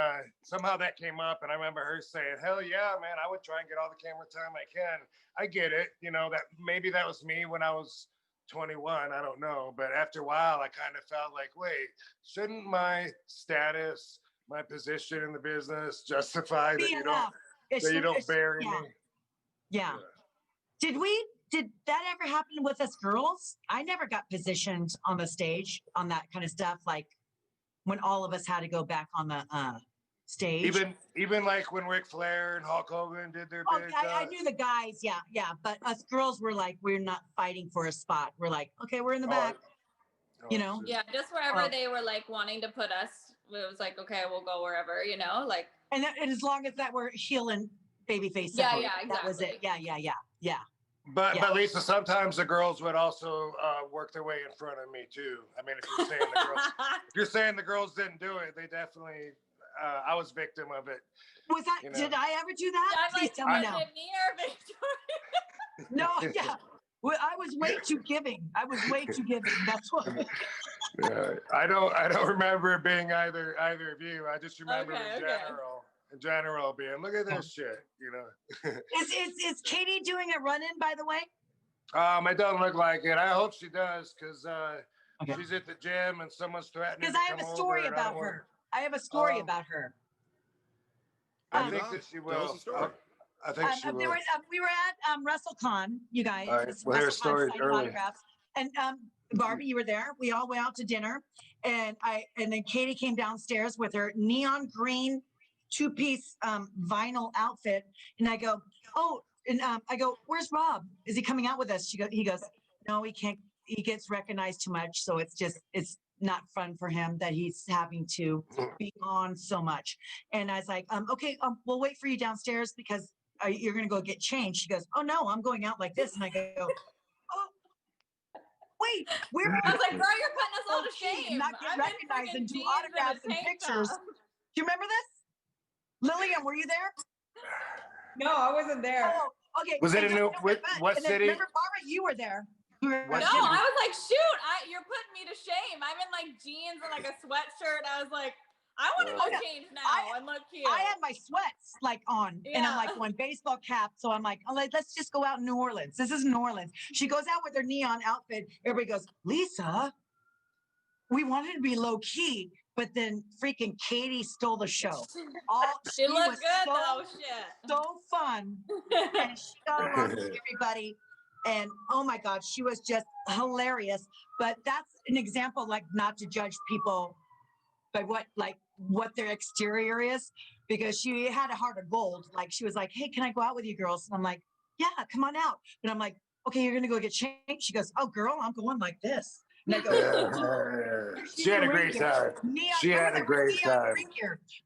somehow that came up. And I remember her saying, hell yeah, man, I would try and get all the camera time I can. I get it. You know, that maybe that was me when I was 21, I don't know. But after a while, I kind of felt like, wait, shouldn't my status, my position in the business justify that you don't bury me? Yeah. Did that ever happen with us girls? I never got positioned on the stage on that kind of stuff, like when all of us had to go back on the stage. Even like when Ric Flair and Hulk Hogan did their big. I knew the guys, yeah. But us girls were like, we're not fighting for a spot. We're like, okay, we're in the back. You know? Yeah, just wherever they were like wanting to put us, it was like, okay, we'll go wherever, you know, like. And as long as that were heel and babyface. Yeah, exactly. That was it. Yeah. But Lisa, sometimes the girls would also work their way in front of me too. I mean, if you're saying the girls didn't do it, they definitely. I was victim of it. Was that? You know? Did I ever do that? Please tell me now. Me or Victoria? No, yeah. Well, I was way too giving. That's what. I don't remember it being either of you. I just remember in general being, look at this shit, you know. Is Katie doing a run-in, by the way? It doesn't look like it. I hope she does, because she's at the gym and someone's threatening. Because I have a story about her. I have a story about her. I Um, think on. that she Tell us will. the story. I think she we will. were at WrestleCon, you guys. All right, It's we'll hear a WrestleCon story signing early. autographs. And Barbie, you were there. We all went out to dinner, and then Katie came downstairs with her neon green two-piece vinyl outfit, and I go, oh, and I go, where's Rob? Is he coming out with us? He goes, no, he can't. He gets recognized too much, so it's not fun for him that he's having to be on so much. And I was like, okay, we'll wait for you downstairs because you're going to go get changed. She goes, oh no, I'm going out like this. And I go, oh, wait, where I was like, girl, you're putting us all to shame. not get I've been recognized freaking and do jeans and a autographs and tank pictures? top. Do you remember this? Lilian, were you there? No, I wasn't there. Oh, okay. Was it and a new? but- What and then city? remember, Barbara, you were there. You were What at No, city? dinner. I was like, shoot, you're putting me to shame. I'm in like jeans and like a sweatshirt. I was like, I want to go Yeah. change now and look cute. I had my sweats like on, and I'm Yeah. like one baseball cap. So I'm like, let's just go out in New Orleans. This is New Orleans. She goes out with her neon outfit. Everybody goes, Lisa, we wanted to be low key, but then freaking Katie stole the show. She looked was good so, though, shit. so fun, and she got along with everybody. And oh my God, she was just hilarious. But that's an example, like not to judge people by what their exterior is, because she had a heart of gold. Like she was like, hey, can I go out with you girls? And I'm like, yeah, come on out. But I'm like, okay, you're gonna go get changed. She goes, oh girl, I'm going like this. And I go, She had a great time. She had a great time.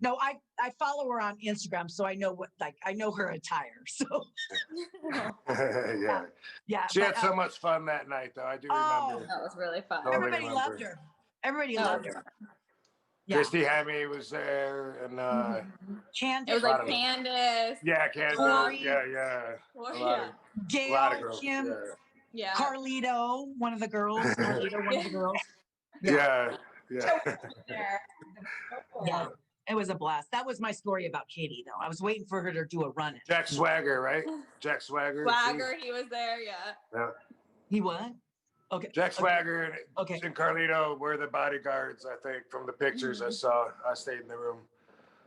No, I follow her on Instagram, so I know I know her attire. So Yeah. yeah, She had but, so much fun that night, though. I do Oh. remember. That was really fun. Oh, everybody remember. loved her. Everybody Oh, loved her. Yeah. Christy Hemme was there, and Candace, It was lot like of them. Candace. yeah, Candace, Tori. yeah, Or, a lot of- Gail, a lot of girls. Kim, yeah. Carlito, one of the girls. Carlito, one of the girls. Yeah. There. Yeah. It was a blast. That was my story about Katie, though. I was waiting for her to do a run. Jack Swagger, right? Jack Swagger. Swagger, he was there, yeah. Yeah. He what? Okay. Jack Swagger Okay. and Carlito were the bodyguards, I think, from the pictures I saw. I stayed in the room.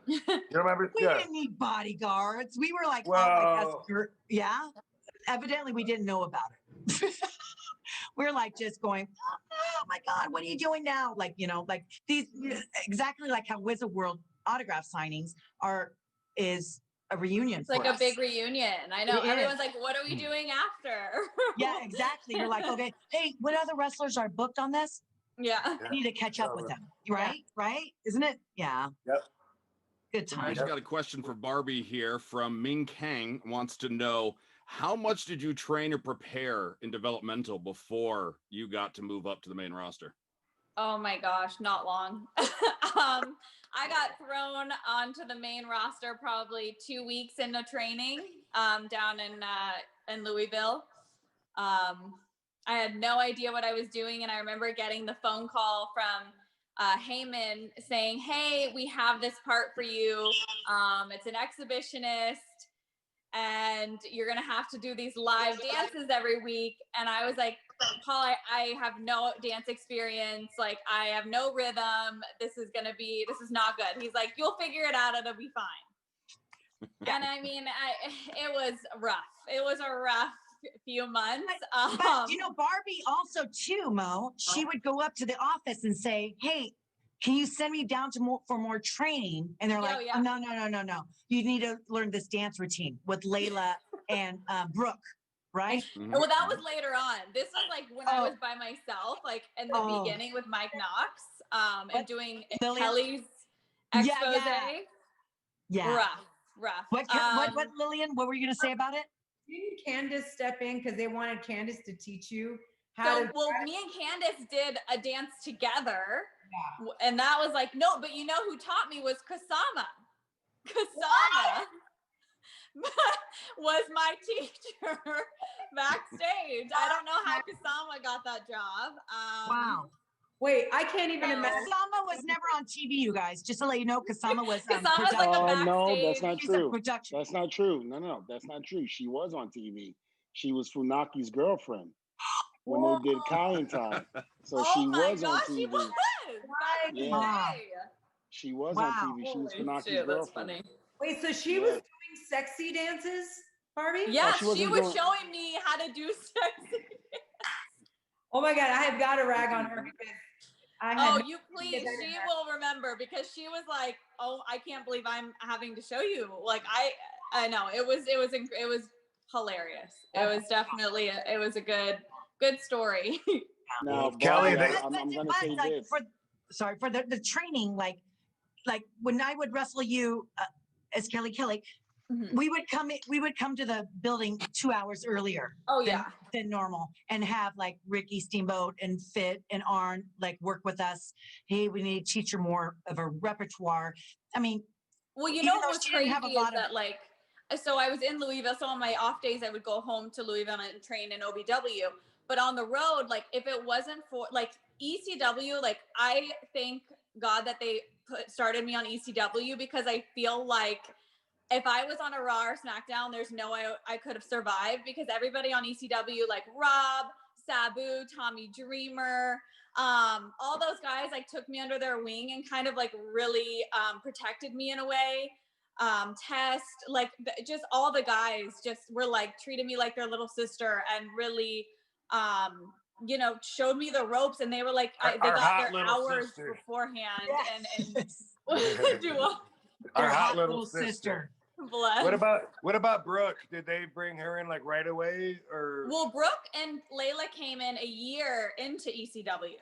You remember? We Yeah. didn't need bodyguards. We were like, Well- yeah. Evidently, we didn't know about it. We're like just going, oh my God, what are you doing now? Like, like these, exactly like how Wizard World autograph signings is a reunion. It's like for a us. big reunion. I know. It Everyone's is. like, what are we doing after? Yeah, exactly. You're like, okay, hey, what other wrestlers are booked on this? Yeah. I need to catch up with them. Right? Right? Isn't it? Yeah. Yep. Good I time. just got a question for Barbie here from Ming Kang. Wants to know, how much did you train or prepare in developmental before you got to move up to the main roster? Oh my gosh, not long. I got thrown onto the main roster probably 2 weeks into training down in Louisville. I had no idea what I was doing, and I remember getting the phone call from Heyman saying, hey, we have this part for you. It's an exhibitionist, and you're gonna have to do these live dances every week. And I was like, Paul, I have no dance experience. Like, I have no rhythm. This is not good. He's like, you'll figure it out. It'll be fine. And I mean, it was rough. It was a rough few months. But Barbie also too, Mo, she would go up to the office and say, hey, can you send me down for more training? And they're like, yeah. oh, no. You need to learn this dance routine with Layla and Brooke, right? Well, that was later on. This was like when I was by myself, like in the beginning with Mike Knox, and doing Lilian? Kelly's expose. Yeah. Rough. What, Lilian? What were you going to say about it? Didn't Candace step in because they wanted Candace to teach you how to? Well, me and Candace did a dance together. Yeah. And that was like, no, but you know who taught me was Kasama. Kasama was my teacher backstage. I don't know how Kasama got that job. Wow. Wait, I can't even imagine. Kasama was never on TV, you guys. Just to let you know, Kasama was Kasama's like a no, that's backstage. not She's a true. production. That's not true. No, that's not true. She was on TV. She was Funaki's girlfriend when they did Kai and Time. So she was on TV. She was. Yeah. Wow. She was on TV. She was Funaki's Shit, that's girlfriend. funny. Wait, so she was doing sexy dances, Barbie? Yeah, she she wasn't was doing- showing me how to do sexy. Oh my God, I have got to rag on her because I had. Oh, no you please. idea that She that- will remember because she was like, "Oh, I can't believe I'm having to show you." Like I know it was hilarious. It was definitely it was a good story. Now, Kelly, Barbie, they- I'm going to but, say like, this. for the training, like when I would wrestle you as Kelly, Mhm. we would come to the building 2 hours earlier. Oh than- yeah. than normal, and have like Ricky Steamboat and Fit and Arn like work with us. Hey, we need to teach her more of a repertoire. I mean, Well, you even know though what was she didn't crazy have a is lot of- that like, so I was in Louisville. So on my off days, I would go home to Louisville and train in OBW. But on the road, like if it wasn't for like ECW, like I thank God that they started me on ECW because I feel like if I was on a Raw or SmackDown, there's no way I could have survived because everybody on ECW, like Rob, Sabu, Tommy Dreamer, all those guys like took me under their wing and kind of like really protected me in a way. Test, like just all the guys just were like treated me like their little sister and really, showed me the ropes, and they were like, they Our got hot their little hours sister. beforehand Yes. and do all Our Their hot little sister. bless. What about Brooke? Did they bring her in like right away or? Well, Brooke and Layla came in a year into ECW.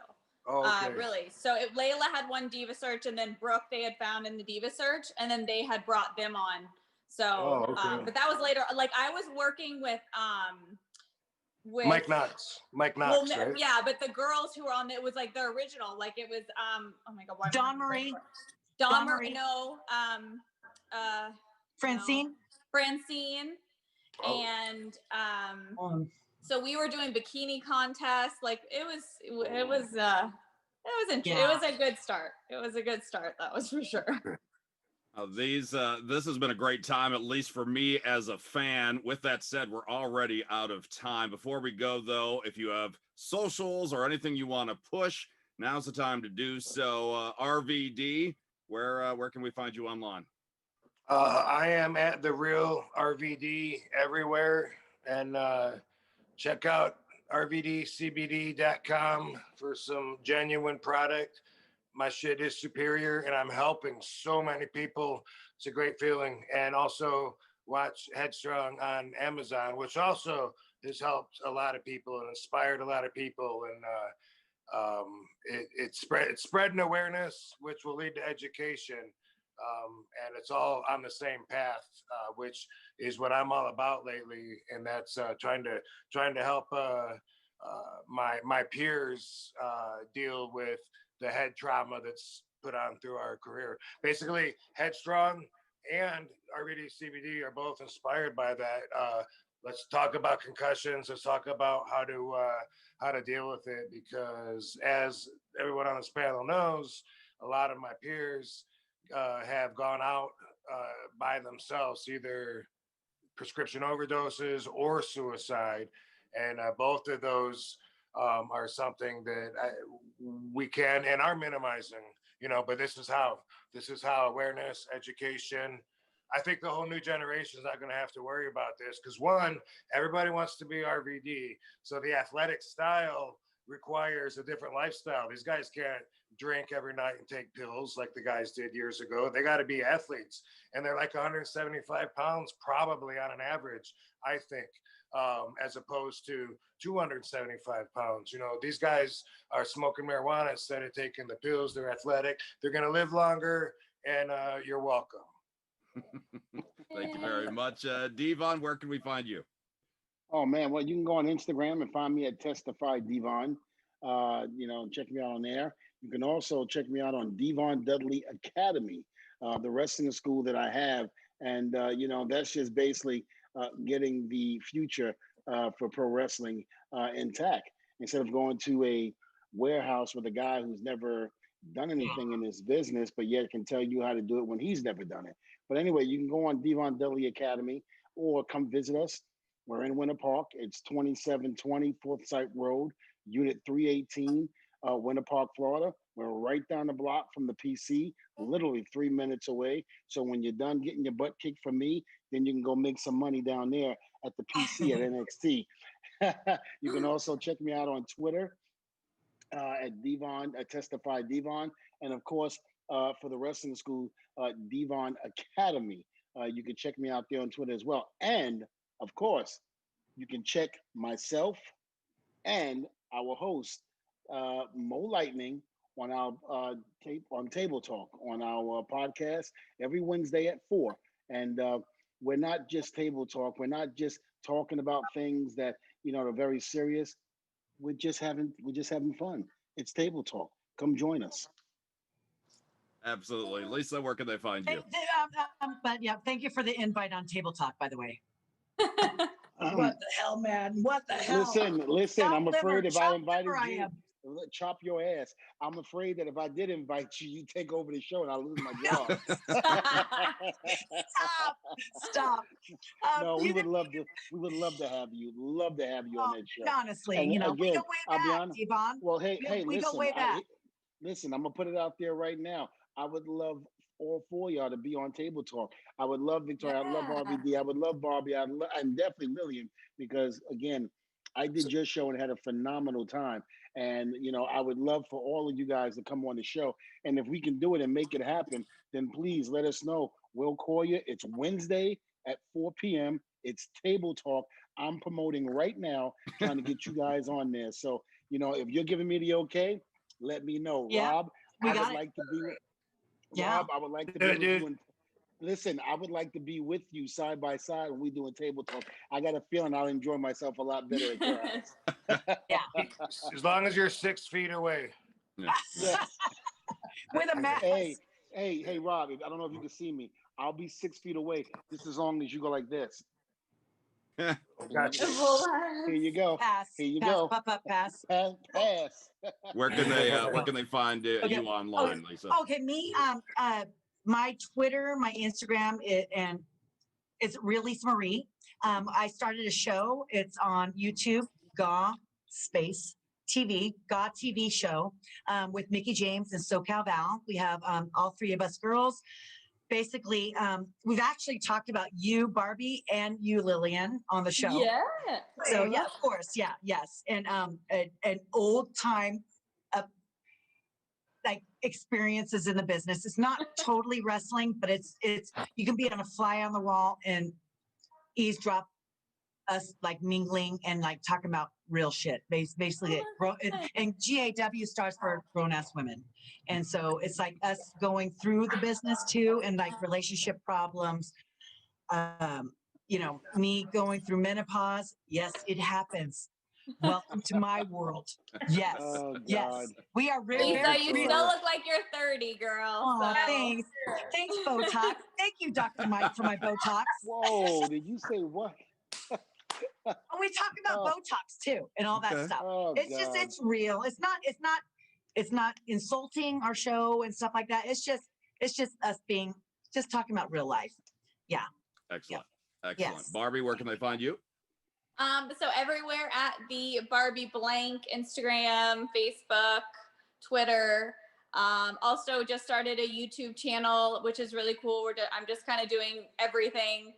Oh, okay. Really. So Layla had one Diva Search, and then Brooke they had found in the Diva Search, and then they had brought them on. So, Oh, okay. but that was later. Like I was working with Mike Knox. Mike well, Knox, right? yeah, but the girls who were on it was like the original. Like it was oh my God, why am I Dawn remembering Marie, her? Dawn Dawn Marie. Marie, no, Francine. Francine, Oh. and so we were doing bikini contests. Like it was interesting. It was a good start. It was a good start. That was for sure. This has been a great time, at least for me as a fan. With that said, we're already out of time. Before we go, though, if you have socials or anything you want to push, now's the time to do so. RVD, where can we find you online? I am at the real RVD everywhere, and check out rvdcbd.com for some genuine product. My shit is superior, and I'm helping so many people. It's a great feeling. And also watch Headstrong on Amazon, which also has helped a lot of people and inspired a lot of people. And it's spreading awareness, which will lead to education. And it's all on the same path, which is what I'm all about lately. And that's trying to help my peers deal with the head trauma that's put on through our career. Basically, Headstrong and RVD CBD are both inspired by that. Let's talk about concussions. Let's talk about how to deal with it, because as everyone on this panel knows, a lot of my peers have gone out by themselves, either prescription overdoses or suicide, and both of those are something that we can and are minimizing, but this is how awareness, education. I think the whole new generation is not going to have to worry about this, because one, everybody wants to be RVD, so the athletic style requires a different lifestyle. These guys can't drink every night and take pills like the guys did years ago. They got to be athletes, and they're like 175 pounds probably on an average, I think, as opposed to 275 pounds. These guys are smoking marijuana instead of taking the pills. They're athletic. They're going to live longer, and you're welcome. Thank you very much. Devon, where can we find you? Oh man, well, you can go on Instagram and find me at Testify Devon. Check me out on there. You can also check me out on Devon Dudley Academy, the wrestling school that I have, and that's just basically getting the future for pro wrestling intact. Instead of going to a warehouse with a guy who's never done anything in this business, but yet can tell you how to do it when he's never done it. But anyway, you can go on Devon Dudley Academy or come visit us. We're in Winter Park. It's 2720 Forsyth Road, Unit 318, Winter Park, Florida. We're right down the block from the PC, literally 3 minutes away. So when you're done getting your butt kicked from me, then you can go make some money down there at the PC at NXT. You can also check me out on Twitter at Devon, Testify Devon, and of course for the wrestling school, Devon Academy. You can check me out there on Twitter as well, and of course, you can check myself and our host Mo Lightning on our Table Talk on our podcast every Wednesday at 4. And we're not just table talk. We're not just talking about things that are very serious. We're just having fun. It's table talk. Come join us. Absolutely. Lisa, where can they find you? But yeah, thank you for the invite on Table Talk, by the way. What the hell, man? What the hell? Listen. Chop I'm afraid liver, if I invited liver, you, chop your ass. I'm afraid that if I did invite you, you take over the show and I'll lose my job. Stop. No, we would love to. We would love to have you. Love to have you on that show. Honestly, And we again, go way I'll be back, honest. Devon. Well, hey, we listen. go way back. Listen, I'm gonna put it out there right now. I would love all four of y'all to be on Table Talk. I would love Victoria. I'd love RVD. I would love Barbie. I'm definitely Lilian because again, I did your show and had a phenomenal time. And I would love for all of you guys to come on the show. And if we can do it and make it happen, then please let us know. We'll call you. It's Wednesday at 4 p.m. It's Table Talk. I'm promoting right now, trying to get you guys on there. So if you're giving me the okay, let me know. Yeah, Rob, I would like to be. Yeah. Rob, I would like to be with you. Listen, I would like to be with you side by side when we doing Table Talk. I got a feeling I'll enjoy myself a lot better at your house. Yeah. As long as you're 6 feet away. Yeah. With a mask. Hey, Rob, I don't know if you can see me. I'll be 6 feet away just as long as you go like this. Gotcha. Here you go. Pass. Here you pass, go. Pass. Pass. Where can they find you online, Lisa? Okay, me. My Twitter, my Instagram, and it's really Marie. I started a show. It's on YouTube. Gaw Space TV, Gaw TV show with Mickey James and SoCal Val. We have all three of us girls. Basically, we've actually talked about you, Barbie, and you, Lilian, on the show. Yeah. So yeah, of course, yeah, yes, and an old time, like experiences in the business. It's not totally wrestling, but it's you can be on a fly on the wall and eavesdrop us like mingling and like talking about real shit. Basically, and GAW stands for grown ass women, and so it's like us going through the business too, and like relationship problems. Me going through menopause. Yes, it happens. Welcome to my world. Yes, yes. We are really. Lisa, you still look like you're 30, girl. Oh, so. thanks, Botox. Thank you, Dr. Mike, for my Botox. Whoa! Did you say what? And we talk about Botox too, and all that stuff. Oh, It's real. It's not insulting our show and stuff like that. It's just us just talking about real life. Yeah. Excellent. Yeah. Excellent. Yes. Barbie, where can they find you? So everywhere at the Barbie Blank, Instagram, Facebook, Twitter. Also just started a YouTube channel, which is really cool. I'm just kind of doing everything.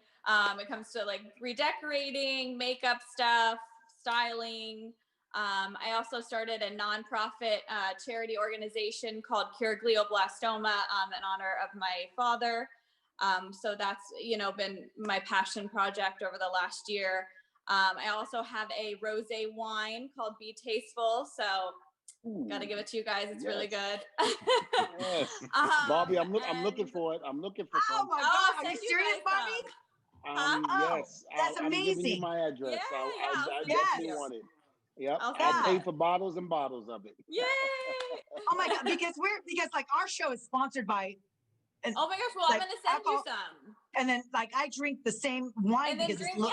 It comes to like redecorating, makeup stuff, styling. I also started a nonprofit charity organization called Cure Glioblastoma in honor of my father. So that's, been my passion project over the last year. I also have a rosé wine called Be Tasteful. So got to give it to you guys. It's really good. Yes. Barbie, I'm looking for it. I'm looking for some. Oh my God. Are you serious, Barbie? Yes. That's amazing. I'm giving you my address. I definitely want it. Yep. Okay. I'll pay for bottles and bottles of it. Yay! Oh my God, because like our show is sponsored by. Oh my gosh, well, like, I'm gonna send you some. And then like I drink the same wine And then because drink, it's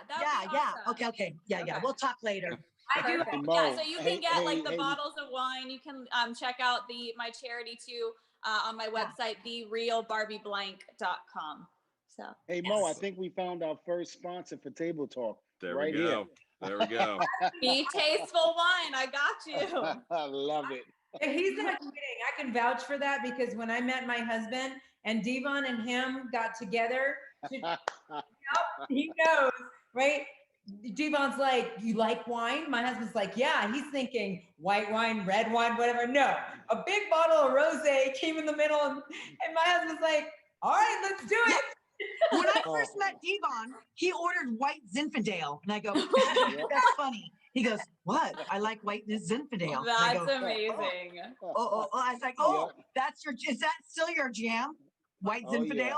That'd be awesome. Okay. Yeah. We'll talk later. I do. Mo, Yeah, so you can get like the hey. bottles of wine. You can check out my charity too on my website, therealbarbieblank.com. So Hey Mo, I think we found our first sponsor for Table Talk. There right we go. There we go. Be Tasteful Wine. I got you. I love it. He's not kidding. I can vouch for that because when I met my husband and Devon and him got together, he knows, right? Devon's like, you like wine? My husband's like, yeah. He's thinking white wine, red wine, whatever. No, a big bottle of rosé came in the middle, and my husband's like, all right, let's do it. When I first met Devon, he ordered white Zinfandel, and I go, that's funny. He goes, what? I like white Zinfandel. That's go, amazing. Oh. I was like, is that still your jam? White Zinfandel?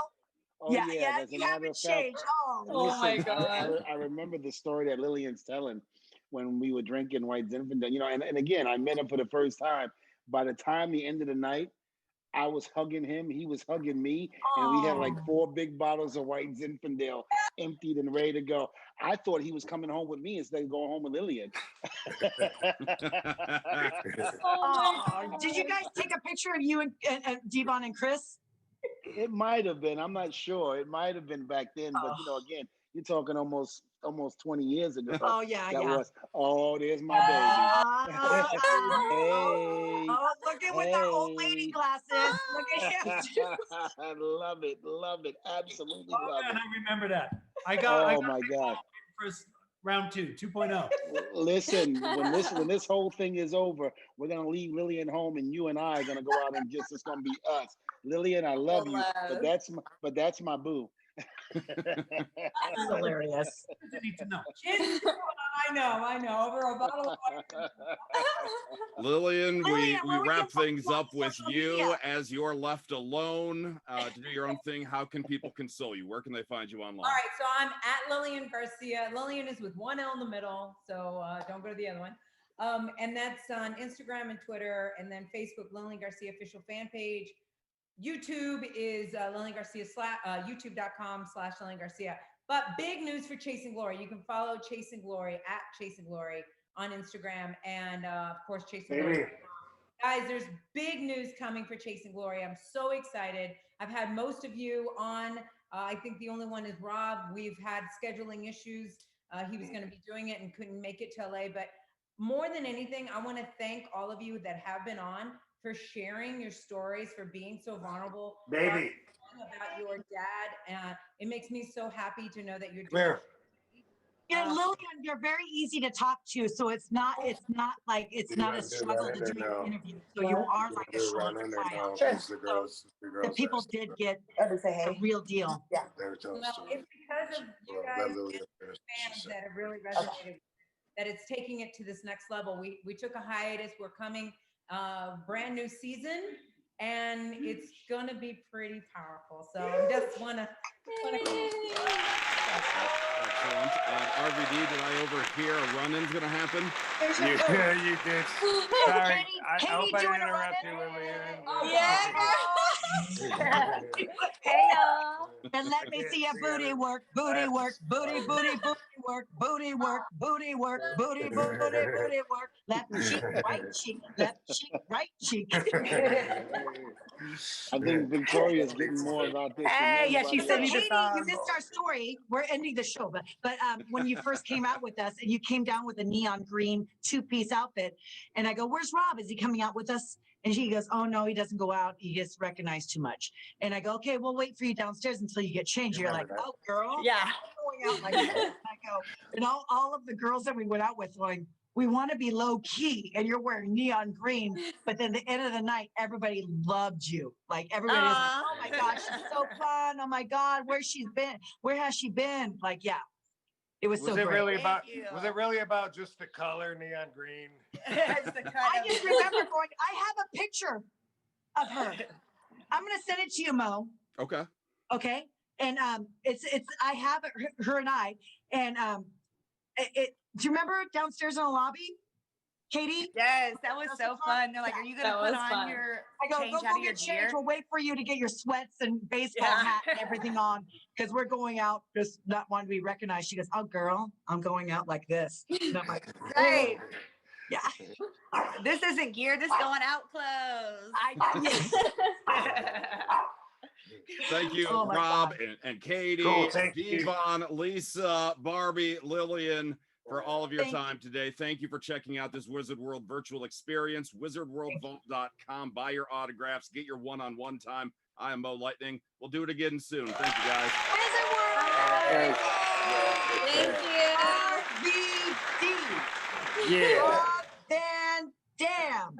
Yeah, you haven't changed. Oh my God. I remember the story that Lilian's telling when we were drinking white Zinfandel. And again, I met him for the first time. By the time the end of the night, I was hugging him, he was hugging me, and we had like 4 big bottles of white Zinfandel emptied and ready to go. I thought he was coming home with me instead of going home with Lilian. Did you guys take a picture of you and Devon and Chris? It might have been. I'm not sure. It might have been back then, but again, you're talking almost 20 years ago. Oh yeah, was. Oh, there's my baby. Hey. Oh, looking with the old lady glasses. Look at him. I love it. Absolutely love it. I remember that. I Oh got my God. First round 2.0. Listen, when this whole thing is over, we're gonna leave Lilian home, and you and I are gonna go out and it's gonna be us. Lilian, I love you, but that's my boo. That's hilarious. You need to know. I know. Over a bottle of water. Lilian, we where we wrap can things follow up you on with social you media. as you're left alone to do your own thing. How can people console you? Where can they find you online? All right, so I'm at Lilian Garcia. Lilian is with 1 L in the middle, so don't go to the other one. And that's on Instagram and Twitter, and then Facebook, Lilian Garcia official fan page. YouTube is Lilian Garcia, youtube.com/Lilian Garcia. But big news for Chasing Glory. You can follow Chasing Glory at Chasing Glory on Instagram, and of course, Chasing Glory. Guys, there's big news coming for Chasing Glory. I'm so excited. I've had most of you on. I think the only one is Rob. We've had scheduling issues. He was going to be doing it and couldn't make it to LA. But more than anything, I want to thank all of you that have been on for sharing your stories, for being so vulnerable. Baby. About your dad. It makes me so happy to know that you're doing Where? Lilian, you're very easy to talk to, so it's not a struggle to do your interview. So you are like a short file. So the people did get a real deal. Yeah. Well, it's because of you guys fans that have really resonated, that it's taking it to this next level. We took a hiatus. We're coming brand new season, and it's gonna be pretty powerful. So I just wanna Excellent. RVD, did I overhear a run-in's gonna happen? Yeah, you did. Sorry. I hope I doing didn't a interrupt you, run-in? Lilian. Hey y'all. And let me see your booty work, booty work, booty work, booty work, booty work. Left cheek, right cheek. I think Victoria's getting more about this. Hey, yeah, she So sent me Katie, the song. you missed our story. We're ending the show, but when you first came out with us and you came down with a neon green 2-piece outfit, and I go, "Where's Rob? Is he coming out with us?" And she goes, "Oh no, he doesn't go out. He gets recognized too much." And I go, "Okay, we'll wait for you downstairs until you get changed." You're like, "Oh, girl, Yeah. I'm going out like this." And I go, and all of the girls that we went out with, like, we want to be low key, and you're wearing neon green. But then the end of the night, everybody loved you. Like everybody was like, "Oh my gosh, she's so fun. Oh my God, where she's been? Where has she been?" Like, yeah, it was so Was it great. really about? Thank you. Was it really about just the color neon green? It's the kind I of- just remember going, I have a picture of her. I'm gonna send it to you, Mo. Okay. Okay. And it's I have it, her and I. And do you remember downstairs in the lobby, Katie? Yes, that was so fun. They're like, "Are you gonna That put was on fun. your I go, change go out of your get gear?" changed. We'll wait for you to get your sweats and baseball Yeah. hat and everything on, because we're going out just not wanting to be recognized. She goes, "Oh, girl, I'm going out like this." And I'm like, Right. yeah. This isn't gear. This going out clothes. Thank you, Oh my Rob and Katie, Cool, thank you. Devon, Lisa, Barbie, Lilian. for all of your Thank you. time today. Thank you for checking out this Wizard World virtual experience. WizardWorldVault.com. Buy your autographs. Get your one-on-one time. I am Mo Lightning. We'll do it again soon. Thank you, guys. Wizard World. Thank you. RVD. Yeah. Van Dam.